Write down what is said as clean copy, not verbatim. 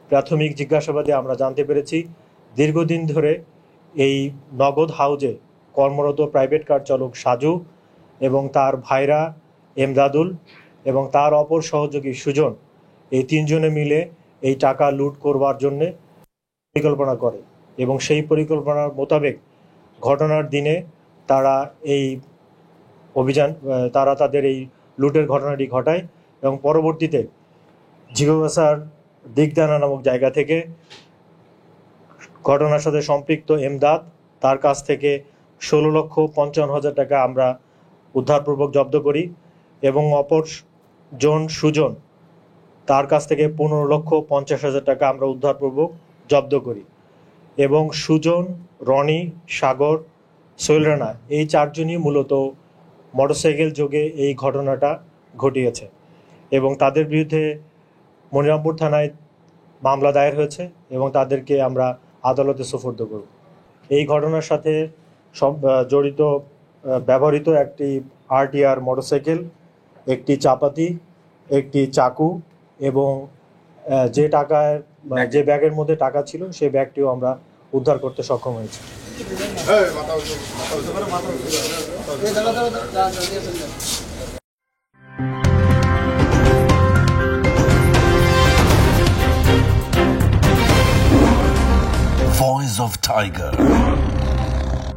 প্রাথমিক জিজ্ঞাসাবাদে আমরা জানতে পেরেছি দীর্ঘদিন ধরে এই নগদ হাউজে কর্মরত প্রাইভেট কার চালক সাজু এবং তার ভাইরা এমদাদুল এবং তার অপর সহযোগী সুজন, এই তিনজনে মিলে এই টাকা লুট করবার জন্যে পরিকল্পনা করে এবং সেই পরিকল্পনার মোতাবেক ঘটনার দিনে তারা তাদের এই লুটের ঘটনাটি ঘটায় এবং পরবর্তীতে জিগোগাছার দিগদানা নামক জায়গা থেকে ঘটনার সাথে সম্পৃক্ত এমদাদ, তার কাছ থেকে 16,55,000 টাকা আমরা উদ্ধারপূর্বক জব্দ করি এবং অপর জন সুজন, তার কাছ থেকে 15,50,000 টাকা আমরা উদ্ধারপূর্বক জব্দ করি এবং সুজন, রনি, সাগর, সোহেল রানা এই চারজনই মূলত মোটরসাইকেল যোগে এই ঘটনাটা ঘটিয়েছে এবং তাদের বিরুদ্ধে মনিরামপুর থানায় মামলা দায়ের হয়েছে এবং তাদেরকে আমরা আদালতে সোপর্দ করব। এই ঘটনার সাথে জড়িত ব্যবহৃত একটি RTR মোটরসাইকেল, একটি চাপাতি, একটি চাকু এবং যে ব্যাগের মধ্যে টাকা ছিল সেই ব্যাগটিও আমরা উদ্ধার করতে সক্ষম হয়েছি। Voice of Tiger.